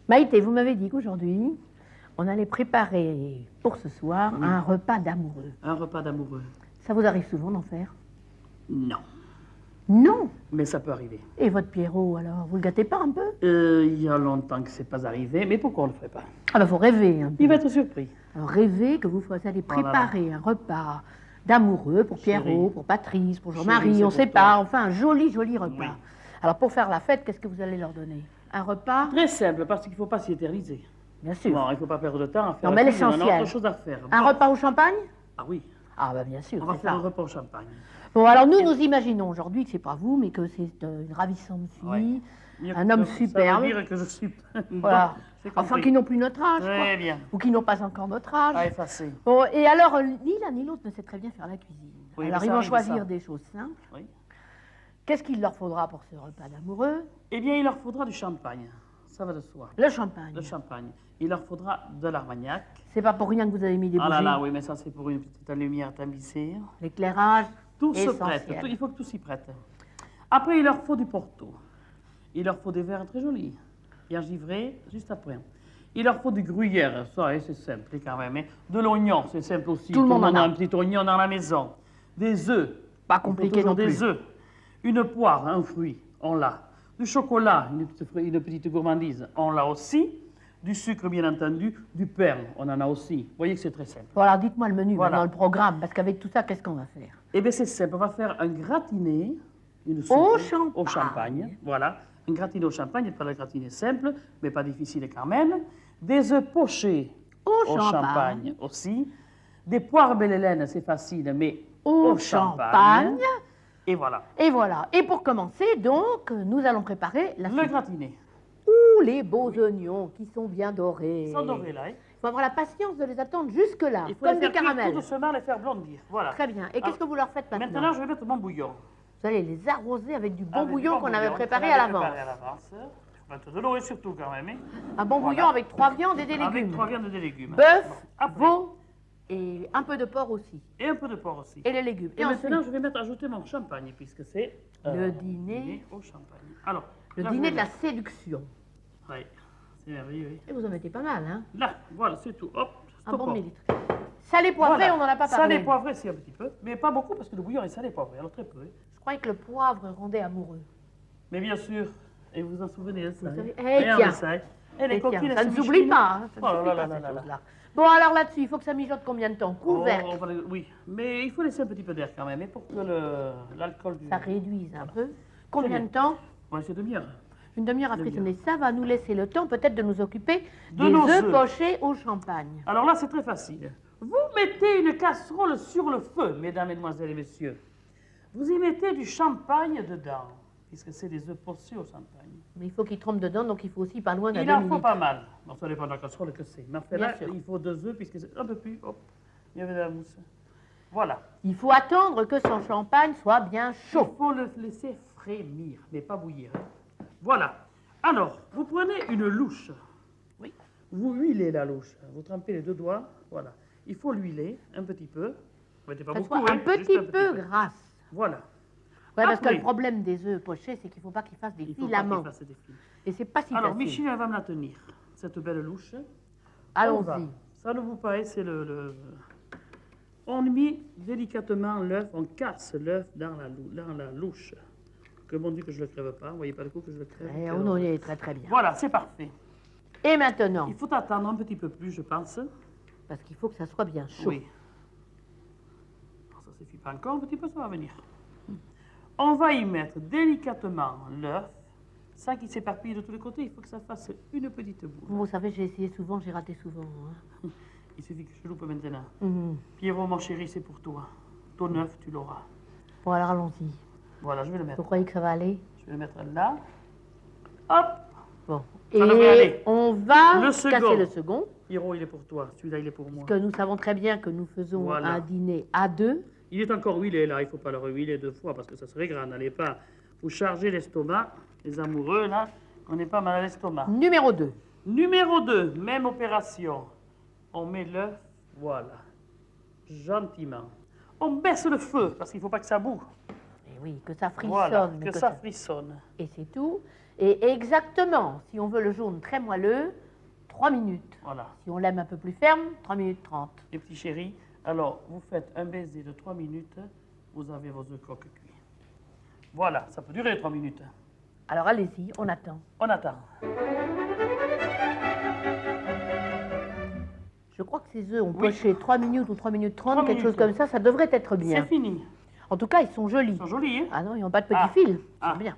Maïté, vous m'avez dit qu'aujourd'hui, on allait préparer pour ce soir un repas d'amoureux. Un repas d'amoureux. Ça vous arrive souvent d'en faire? Non. Non. Mais ça peut arriver. Et votre Pierrot, alors, vous le gâtez pas un peu? Il y a longtemps que c'est pas arrivé, mais pourquoi on le ferait pas? Ah ben, faut rêver un peu. Il va être surpris. Alors, rêvez que vous allez préparer un repas d'amoureux pour Pierrot, pour Patrice, pour Jean-Marie, on ne sait pas, enfin, un joli, joli repas. Oui. Alors, pour faire la fête, qu'est-ce que vous allez leur donner? Un repas? Très simple, parce qu'il ne faut pas s'y éterniser. Bien sûr. Bon, il ne faut pas perdre de temps à faire Non, mais la cuisine, on a l'essentiel. autre chose à faire. Un Bon. repas au champagne? Ah oui, Ah ben, bien sûr, on va c'est faire ça. un repas au champagne. Bon, alors nous imaginons aujourd'hui que c'est pas vous, mais que c'est une ravissante fille, Oui. un homme Ça superbe, veut dire que je suis... voilà. Bon, j'ai Enfin, compris. qui n'ont plus notre âge, Très quoi. bien. Ou qui n'ont pas encore notre âge. À effacer. Bon, et alors, ni l'un ni l'autre ne sait très bien faire la cuisine. Oui, alors, mais ils ça vont arrive, choisir ça. des choses simples. Oui. Qu'est-ce qu'il leur faudra pour ce repas d'amoureux? Eh bien, il leur faudra du champagne. Ça va de soi. Le champagne. Le champagne. Il leur faudra de l'armagnac. C'est pas pour rien que vous avez mis des Ah bougies. là là, oui, mais ça, c'est pour une petite lumière tamisée. L'éclairage, Tout se essentiel. prête. Il faut que tout s'y prête. Après, il leur faut du porto. Il leur faut des verres très jolis. Et un givré, juste après. Il leur faut du gruyère. Ça, c'est simple quand même. Hein. De l'oignon, c'est simple aussi. Tout le monde en a a. un petit oignon dans la maison. Des œufs. Pas Il faut compliqué toujours non plus. des œufs. Une poire, un fruit, on l'a. Du chocolat, une petite gourmandise, on l'a aussi. Du sucre, bien entendu. Du pain, on en a aussi. Vous voyez que c'est très simple. Bon, alors dites-moi le menu, Voilà. maintenant, le programme, parce qu'avec tout ça, qu'est-ce qu'on va faire? Eh bien, c'est simple. On va faire un gratiné. Une Au soupe au champagne. champagne. Voilà. Un gratiné au champagne, pas le gratiné simple, mais pas difficile quand même. Des œufs pochés Au champagne aussi. Des poires belle Hélène, c'est facile, mais Au champagne. Et voilà. Et voilà. Et pour commencer, donc, nous allons préparer la Le soupe. gratiné. Ouh, les beaux oignons qui sont bien dorés. Ils sont dorés là. Hein. Il faut avoir la patience de les attendre jusque-là, Il faut comme les du faire cuire caramel. tout doucement, les faire blondir. Voilà. Très bien. Et qu'est-ce Alors, que vous leur faites maintenant? Maintenant, je vais mettre mon bouillon. Vous allez les arroser avec du bon Avec du bouillon bon qu'on avait bouillon préparé qu'on à avait l'avance. préparé à l'avance. Il faut mettre de l'eau et surtout quand même. Hein. Un bon Voilà. bouillon avec 3 viandes et des Avec légumes. 3 viandes et des légumes. Bœuf, Bon. Après. veau et un peu de porc aussi. Et un peu de porc aussi. Et les légumes. Et maintenant, ensuite, je vais ajouter mon champagne, puisque c'est Le dîner au champagne. Alors, le là, dîner je de vais la séduction. Oui, c'est merveilleux. Oui. Et vous en mettez pas mal, hein? Là, voilà, c'est tout. Hop, Un stop. bon demi-litre. Salé poivré, Voilà. on n'en a pas parlé. Salé poivré, c'est un petit peu, mais pas beaucoup, parce que le bouillon est salé poivré, alors très peu. Hein. Je croyais que le poivre rendait amoureux. Mais bien sûr, et vous en souvenez de ça. Vous savez- hein. Eh, Regardez tiens. ça, hein. Et les Et tiens, coquines, ça elles ne sont s'oublie michines. pas, hein, ça ne Oh là s'oublie là pas, là ces là là. choses-là. Bon, alors là-dessus, il faut que ça mijote combien de temps? Couvercle. Oh, oui, mais il faut laisser un petit peu d'air quand même, et pour que l'alcool du... Ça réduise un peu. Combien de temps? Ouais, c'est demi-heure. Une demi-heure à Demi-heure. frissonner. Ça va nous laisser le temps peut-être de nous occuper De des nos œufs œufs. pochés au champagne. Alors là, c'est très facile. Vous mettez une casserole sur le feu, mesdames, mesdemoiselles et messieurs. Vous y mettez du champagne dedans, puisque c'est des œufs pochés au champagne. Mais il faut qu'il trempe dedans, donc il faut aussi pas loin d'un Il en faut demi-litre. pas mal. Bon, ça dépend de la casserole que c'est. Mais enfin, Bien là, sûr. il faut 2 œufs, puisque c'est un peu plus. Hop, il y avait de la mousse. Voilà. Il faut attendre que son champagne soit bien Il chaud. faut le laisser frémir, mais pas bouillir. Hein. Voilà. Alors, vous prenez une louche. Oui. Vous huilez la louche. Vous trempez les 2 doigts. Voilà. Il faut l'huiler un petit peu. Vous mettez pas Ça beaucoup, soit un hein, petit juste peu grasse. Voilà. Ouais, parce que Après. le problème des œufs pochés, c'est qu'il ne faut pas qu'ils fassent des Il faut pas filaments. qu'il fasse des fils. Et c'est pas si Alors, facile. Michel, elle va me la tenir, cette belle louche. On va. Allons-y. Ça ne vous paraît, c'est On met délicatement l'œuf, on casse l'œuf dans la louche. Que mon Dieu que je ne le crève pas, vous voyez pas le coup que je le crève. Eh, on en est très très bien. Voilà, c'est parfait. Et maintenant, Il faut attendre un petit peu plus, je pense. parce qu'il faut que ça soit bien chaud. Oui. Ça ne suffit pas encore, un petit peu, ça va venir. On va y mettre délicatement l'œuf, sans qu'il s'éparpille de tous les côtés. Il faut que ça fasse une petite boule. Vous savez, j'ai essayé souvent, j'ai raté souvent. hein. Il suffit que je loupe maintenant. Mhm. Pierrot, mon chéri, c'est pour toi. Ton œuf, tu l'auras. Bon, alors allons-y. Voilà, je vais le mettre. Vous croyez que ça va aller? Je vais le mettre là. Hop! Bon. Ça devrait aller. Et on va Le casser second. le second, Pierrot, il est pour toi. Celui-là, il est pour moi. parce que nous savons très bien que nous faisons Voilà. un dîner à deux. Il est encore huilé, là. Il ne faut pas le rehuiler 2 fois parce que ça serait grand. N'allez pas vous charger l'estomac. Les amoureux, là, on n'est pas mal à l'estomac. Numéro 2. Numéro 2, même opération. On met l'œuf, voilà. Gentiment. On baisse le feu parce qu'il ne faut pas que ça boue. Et oui, que ça frissonne. Voilà, mais que ça frissonne. Et c'est tout. Et exactement, si on veut le jaune très moelleux, 3 minutes. Voilà. Si on l'aime un peu plus ferme, 3 minutes 30. Les petits chéris, alors vous faites un baiser de 3 minutes, vous avez vos œufs croques cuits. Voilà, ça peut durer 3 minutes. Alors allez-y, on attend. On attend. Je crois que ces œufs ont Oui. poché 3 minutes ou 3 minutes 30, 3 quelque chose minutes. comme ça devrait être C'est bien. fini. En tout cas, ils sont jolis. Ils sont jolis, hein? Ah non, ils n'ont pas de petits Ah. fils. Ah. C'est bien.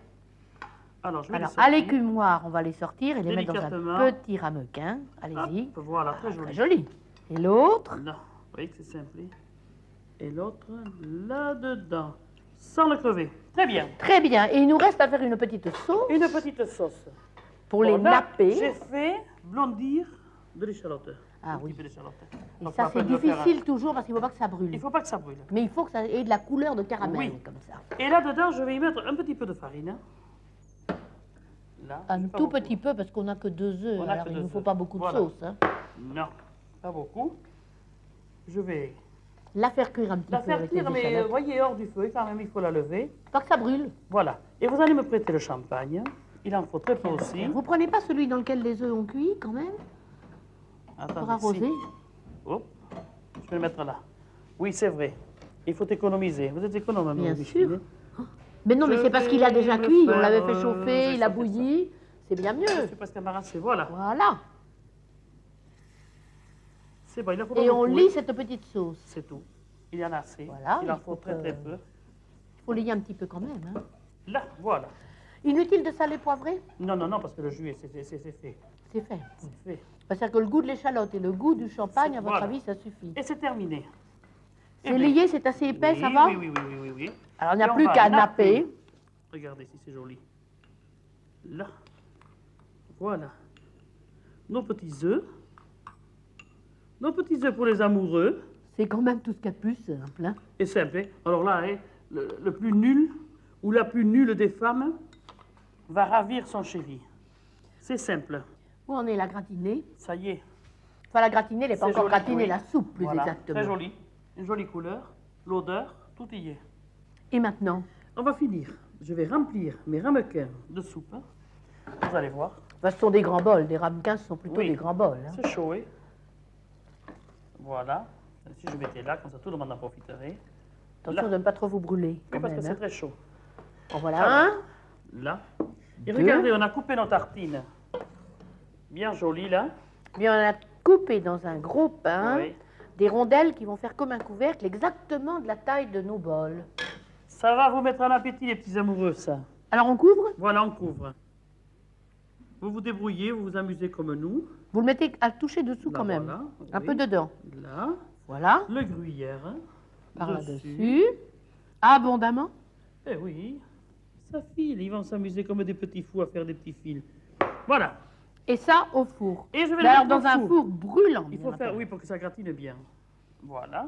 Alors, je vais Alors, les à sortir. l'écumoire, on va les sortir et les mettre dans Délicatement. un petit ramequin. Allez-y. Hop, voilà, très Ah, joli. très joli. Et l'autre? Là, vous voyez que c'est simple. Et l'autre, là-dedans, sans le crever. Très bien. Très bien. Et il nous reste à faire une petite sauce Une petite sauce. pour les Bon, là, napper. J'ai fait blondir de l'échalote. Ah Un oui. petit peu d'échalote. Et Donc, ça, pas c'est peine de faire difficile toujours parce qu'il ne faut pas que ça brûle. Il ne faut pas que ça brûle. Mais il faut que ça ait de la couleur de caramel, Oui. comme ça. Et là-dedans, je vais y mettre un petit peu de farine. Là, Un j'ai pas tout beaucoup. petit peu parce qu'on n'a que 2 œufs. On n'a Alors, que il ne deux nous faut œufs. pas beaucoup de Voilà. sauce. Hein. Non, pas beaucoup. Je vais La faire cuire un petit la peu faire avec les cuire, mais échalotes. voyez, hors du feu, quand même, il faut la lever. Pas que ça brûle. Voilà. Et vous allez me prêter le champagne. Il en faut très peu aussi. Vous prenez pas celui dans lequel les œufs ont cuit, quand même, pour Attendez, arroser? si. Hop, je vais le mettre là. Oui, c'est vrai. Il faut économiser. Vous êtes économe, Bien Micheline. sûr. Mais non, mais Je c'est parce qu'il a vais déjà me cuit. On faire, l'avait fait chauffer, je vais il a sortir bouilli. C'est bien Je mieux. suis presque embarrassé. Voilà. Voilà. C'est bon, il en faut pas Et on beaucoup, lit hein. cette petite sauce. C'est tout. Il y en a assez. Voilà, Il en il faut faut très que- très peu. Il faut lier un petit peu quand même. Hein. Là, voilà. Inutile de saler poivrer? Non, non, non, parce que le jus, c'est fait. C'est fait. C'est fait. C'est-à-dire que le goût de l'échalote et le goût du champagne, C'est- à votre voilà. avis, ça suffit. Et c'est terminé. Eh C'est bien, lié, c'est assez épais, oui, ça va? Oui, oui, oui, oui, oui, oui. Alors, il n'y Et a on plus va qu'à napper. Regardez si c'est joli. Là. Voilà. Nos petits œufs. Nos petits œufs pour les amoureux. C'est quand même tout ce qu'il y a de plus simple. Hein. Et simple. Hein. Alors là, hein, le plus nul ou la plus nulle des femmes va ravir son chéri. C'est simple. Où en est la gratinée? Ça y est. Enfin, la gratinée, elle n'est pas C'est encore joli, gratinée, oui. la soupe, plus Voilà. exactement. Très joli. Une jolie couleur. L'odeur, tout y est. Et maintenant? On va finir. Je vais remplir mes ramequins de soupe. Hein. Vous allez voir. Enfin, ce sont des grands bols. Des ramequins, ce sont plutôt Oui. des grands bols. Hein. C'est chaud, hein. Voilà. Si je mettais là, comme ça tout le monde en profiterait. Attention Là. de ne pas trop vous brûler. Oui, Quand parce que même, c'est hein. très chaud. En voilà un. Là. Et Deux. regardez, on a coupé nos tartines. Bien jolies, là. Bien, on a coupé dans un gros pain Oui. des rondelles qui vont faire comme un couvercle, exactement de la taille de nos bols. Ça va vous mettre en appétit, les petits amoureux, ça. Alors, on couvre? Voilà, on couvre. Vous vous débrouillez, vous vous amusez comme nous. Vous le mettez à toucher dessous Là, quand même. voilà, Un oui. peu dedans. Là. Voilà. Le gruyère. Hein, Par dessus. là-dessus. Abondamment. Eh oui. Ça file. Ils vont s'amuser comme des petits fous à faire des petits fils. Voilà. Et ça au four. Et je vais le Mais alors, mettre dans au un four. four brûlant. Il bien faut faire, entendu. oui, pour que ça gratine bien. Voilà.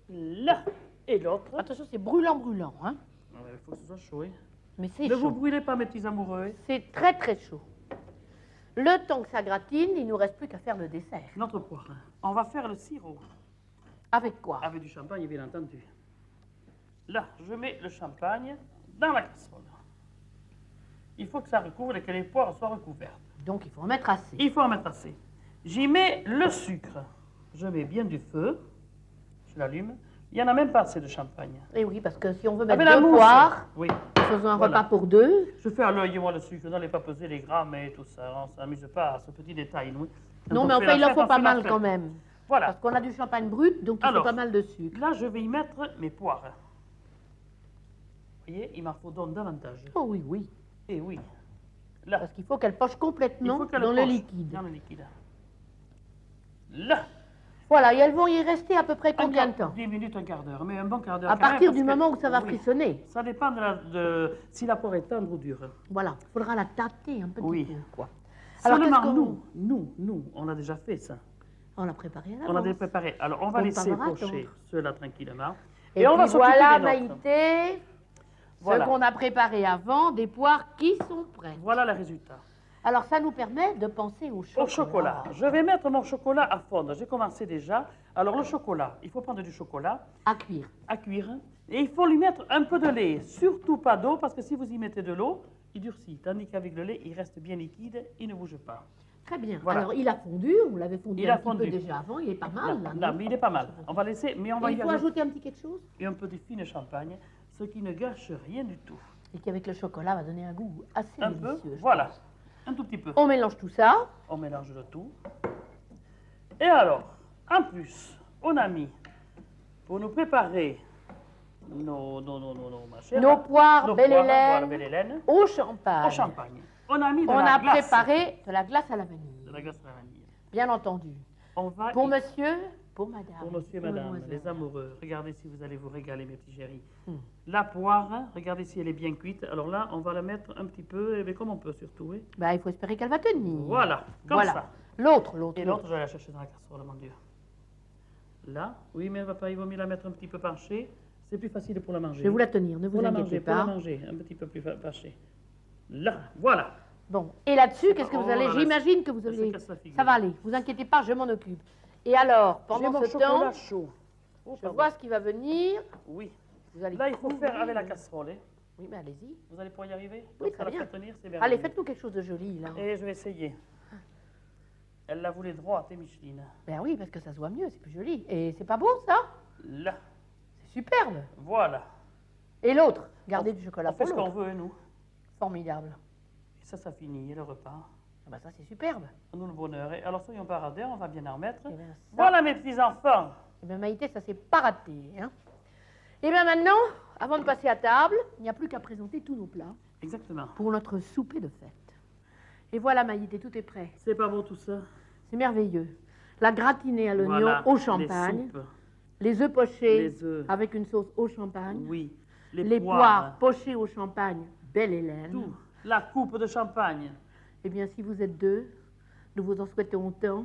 Là. Et l'autre. Attention, c'est brûlant, brûlant. Hein. Ah ouais, il faut que ce soit chaud. Hein. Mais c'est Ne vous chaud. brûlez pas, mes petits amoureux. Hein. C'est très, très chaud. Le temps que ça gratine, il ne nous reste plus qu'à faire le dessert. Notre poire. On va faire le sirop. Avec quoi? Avec du champagne, bien entendu. Là, je mets le champagne dans la casserole. Il faut que ça recouvre et que les poires soient recouvertes. Donc, il faut en mettre assez. Il faut en mettre assez. J'y mets le sucre. Je mets bien du feu. Je l'allume. Il n'y en a même pas assez de champagne. Et oui, parce que si on veut Ah, mettre mais la deux mousse. poires, Oui. faisons un Voilà. repas pour deux. Je fais à l'œil, moi, le sucre. N'allez pas peser les grammes et tout ça. On ne s'amuse pas à ce petit détail, nous. Quand Non, on mais fait enfin, la il en fête, faut on pas fait la mal fête. quand même. Voilà. Parce qu'on a du champagne brut, donc il Alors. faut pas mal de sucre. Là, je vais y mettre mes poires. Vous voyez, il m'en faut donc davantage. Oh oui, oui. Et oui. Là. Parce qu'il faut qu'elle poche Il complètement faut qu'elle dans le poche liquide. Dans le liquide. Là. Voilà, et elles vont y rester à peu près combien de temps? 10 minutes, un quart d'heure. Mais un bon quart d'heure. À quand même, partir parce du que- moment où ça va oui. frissonner. Ça dépend si la poire est tendre ou dure. Voilà, il faudra la tâter un petit Oui. peu. Quoi. Alors, Seulement, qu'est-ce qu'on- nous, on a déjà fait ça. On l'a préparé à On a l'avance. déjà préparé. Alors, on va On laisser parlera pocher attendre. ceux-là tranquillement. Et on va puis s'occuper voilà, des nôtres. Maïté, Voilà. ce qu'on a préparé avant, des poires qui sont prêtes. Voilà le résultat. Alors, ça nous permet de penser au chocolat. Au chocolat. Je vais mettre mon chocolat à fondre. J'ai commencé déjà. Alors, le chocolat, il faut prendre du chocolat À cuire. à cuire. Et il faut lui mettre un peu de lait. Surtout pas d'eau, parce que si vous y mettez de l'eau, il durcit. Tandis qu'avec le lait, il reste bien liquide, il ne bouge pas. Très bien. Voilà. Alors, il a fondu, on l'avait fondu Il un a petit fondu. peu déjà avant, il est pas mal. Là, Non, mais il est pas mal. On va laisser, mais on va Et il y faut ajouter un petit quelque chose et un peu de fine champagne, ce qui ne gâche rien du tout. et qui, avec le chocolat, va donner un goût assez Un peu, délicieux. je voilà, pense. un tout petit peu. On mélange tout ça. On mélange le tout. Et alors, en plus, on a mis, pour nous préparer ma chère, Nos poires nos Belle poires, Hélène voilà, Belle Hélène, au champagne. au champagne. On a mis de On la a glace. préparé de la glace à la vanille, De la glace à la vanille. bien entendu. On va Pour y- monsieur, pour madame. Pour monsieur et madame, mademoiselle. les amoureux, regardez si vous allez vous régaler, mes petits chéris. Hmm. La poire, regardez si elle est bien cuite. Alors là, on va la mettre un petit peu, mais comme on peut surtout. Oui. Bah, il faut espérer qu'elle va tenir. Voilà, comme Voilà. ça. L'autre. Et l'autre, je vais la chercher dans la casserole, mon Dieu. Là, oui, mais il vaut mieux la mettre un petit peu penchée. C'est plus facile pour la manger. Je vais vous la tenir, ne vous Pour la inquiétez manger, pour la pas. manger, un petit peu plus penchée. Là, voilà. Bon, et là-dessus, qu'est-ce que vous Oh allez là là, j'imagine que vous ça allez... casse la figure. Ça va aller, vous inquiétez pas, je m'en occupe. Et alors, J'ai pendant mon ce chocolat temps, chaud. Oh, je pardon. vois ce qui va venir. Oui. Vous allez Là, il faut couvrir. faire avec la casserole. Hein. Oui, mais allez-y. Vous allez pouvoir y arriver? Oui, Ça très va bien. faire tenir, c'est Allez, merveilleux. faites-nous quelque chose de joli, là. Et je vais essayer. Elle la voulait droite, et Micheline. Ben oui, parce que ça se voit mieux, c'est plus joli. Et c'est pas beau, ça? Là, C'est superbe. voilà. Et l'autre, gardez du chocolat On fait pour ce qu'on l'autre. veut, nous. Formidable. Et ça finit, et le repas. Ah ben ça, c'est superbe. Nous, le bonheur. Et alors, soyons pas radins, on va bien en remettre. Eh bien, ça... Voilà, mes petits-enfants. Eh bien, Maïté, ça s'est pas raté. Hein. Eh bien, maintenant, avant de passer à table, il n'y a plus qu'à présenter tous nos plats Exactement. pour notre souper de fête. Et voilà, Maïté, tout est prêt. C'est pas beau, tout ça? C'est merveilleux. La gratinée à l'oignon Voilà, au champagne, les soupes, les œufs pochés les œufs, avec une sauce au champagne, oui, les poires pochées au champagne, Belle Hélène. tout. La coupe de champagne. Eh bien, si vous êtes deux, nous vous en souhaitons autant.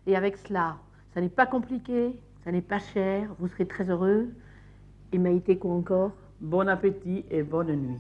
Et avec cela, ça n'est pas compliqué, ça n'est pas cher, vous serez très heureux. Et Maïté, quoi encore? Bon appétit et bonne nuit.